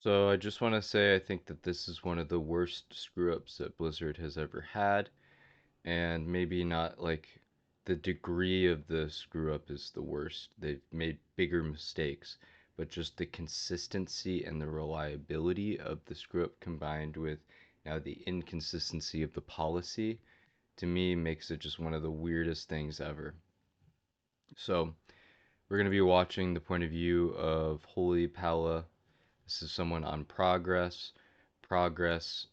So I just want to say I think that this is one of the worst screw ups that Blizzard has ever had, and maybe not like the degree of the screw up is the worst. They've made bigger mistakes, but just the consistency and the reliability of the screw up combined with now the inconsistency of the policy to me makes it just one of the weirdest things ever. So we're going to be watching the point of view of Holy Pala. This is someone on Progress. Progress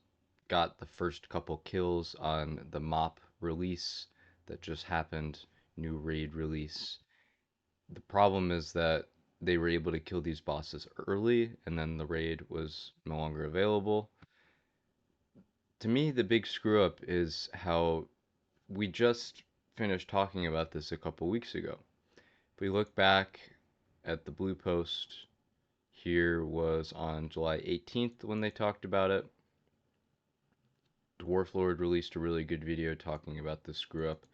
got the first couple kills on the MoP release that just happened, new raid release. The problem is that they were able to kill these bosses early and then the raid was no longer available. To me, the big screw up is how we just finished talking about this a couple weeks ago. If we look back at the Blue Post, here was on July 18th when they talked about it. Dwarf Lord released a really good video talking about this screw up,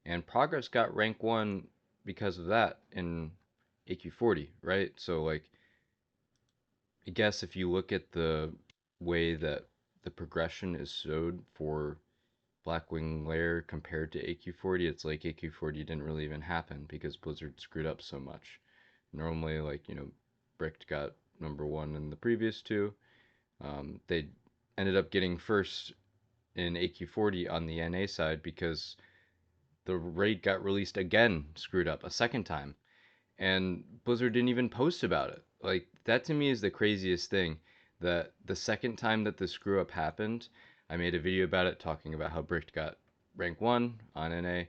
and Progress got rank 1 because of that in AQ40, right? So, like, I guess if you look at the way that the progression is showed for Blackwing Lair compared to AQ40, it's like AQ40 didn't really even happen because Blizzard screwed up so much. Normally, like, Bricked got number 1 in the previous two. They ended up getting first in AQ40 on the NA side because the raid got released again, screwed up a second time, and Blizzard didn't even post about it. Like, that to me is the craziest thing. That the second time that the screw up happened, I made a video about it talking about how Bricked got rank 1 on NA.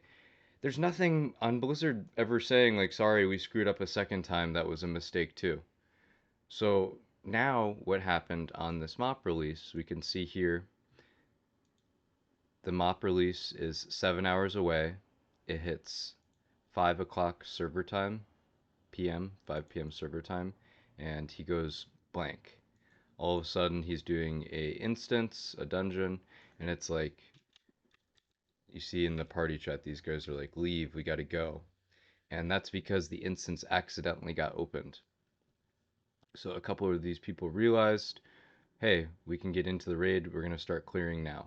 There's nothing on Blizzard ever saying like, sorry, we screwed up a second time, that was a mistake too. So now what happened on this MoP release, we can see here the MoP release is 7 hours away. It hits 5 o'clock server time, PM, 5 p.m. server time, and he goes blank. All of a sudden, he's doing a instance, a dungeon, and it's like you see in the party chat, these guys are like, leave, we gotta go. And that's because the instance accidentally got opened. So a couple of these people realized, hey, we can get into the raid, we're gonna start clearing now.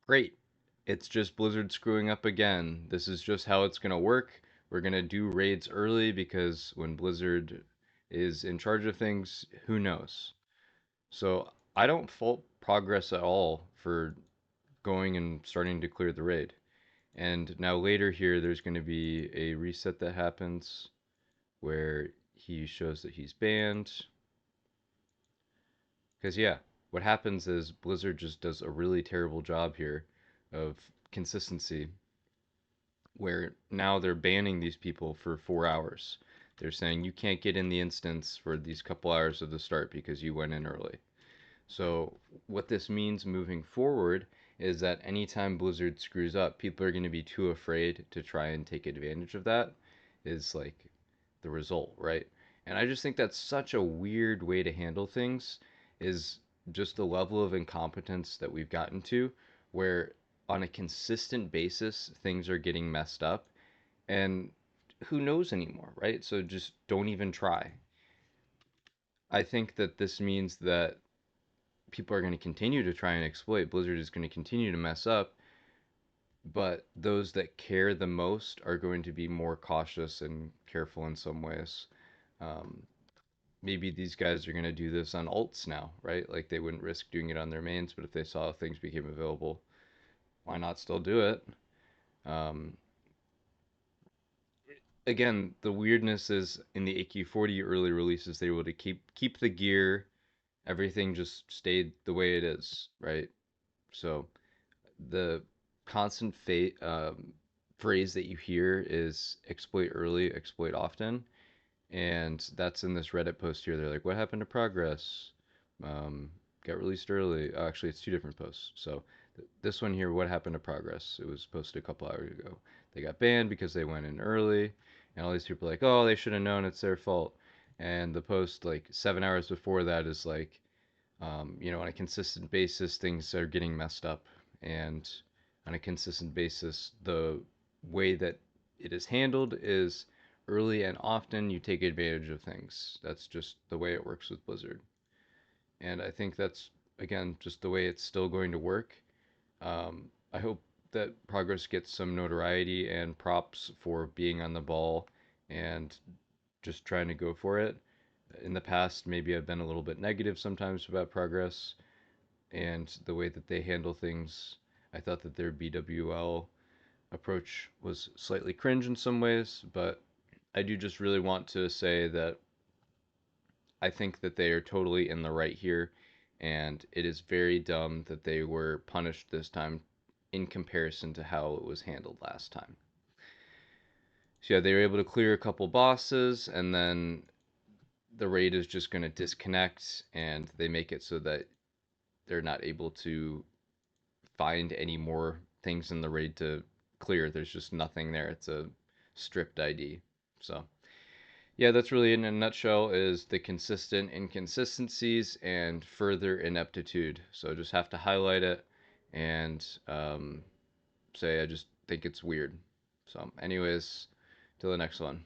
Great. It's just Blizzard screwing up again. This is just how it's going to work. We're going to do raids early because when Blizzard is in charge of things, who knows? So I don't fault Progress at all for going and starting to clear the raid. And now later here, there's going to be a reset that happens where he shows that he's banned. Because, yeah, what happens is Blizzard just does a really terrible job here of consistency where now they're banning these people for 4 hours. They're saying you can't get in the instance for these couple hours of the start because you went in early. So, what this means moving forward is that anytime Blizzard screws up, people are going to be too afraid to try and take advantage of that, is like the result, right? And I just think that's such a weird way to handle things, is just the level of incompetence that we've gotten to, where on a consistent basis things are getting messed up, and who knows anymore, right? So just don't even try. I think that this means that people are going to continue to try and exploit. Blizzard is going to continue to mess up, but those that care the most are going to be more cautious and careful in some ways. Um, Maybe these guys are going to do this on alts now, right? Like they wouldn't risk doing it on their mains, but if they saw things became available, why not still do it? Um, Again, the weirdness is in the AQ40 early releases, they were able to keep the gear, everything just stayed the way it is, right? So the constant phrase that you hear is exploit early, exploit often, and that's in this Reddit post here. They're like, "What happened to progress? Um, got released early." Actually, it's two different posts. So this one here, "What happened to progress?" It was posted a couple hours ago. They got banned because they went in early, and all these people are like, "Oh, they should have known. It's their fault." And the post like 7 hours before that is like, on a consistent basis, things are getting messed up, and on a consistent basis, the way that it is handled is early and often, you take advantage of things. That's just the way it works with Blizzard. And I think that's, again, just the way it's still going to work. I hope that Progress gets some notoriety and props for being on the ball and just trying to go for it. In the past, maybe I've been a little bit negative sometimes about Progress and the way that they handle things. I thought that their BWL approach was slightly cringe in some ways, but I do just really want to say that I think that they are totally in the right here, and it is very dumb that they were punished this time in comparison to how it was handled last time. So yeah, they were able to clear a couple bosses, and then the raid is just going to disconnect, and they make it so that they're not able to find any more things in the raid to clear. There's just nothing there. It's a stripped ID. So yeah, that's really in a nutshell is the consistent inconsistencies and further ineptitude. So just have to highlight it and say I just think it's weird. So anyways, till the next one.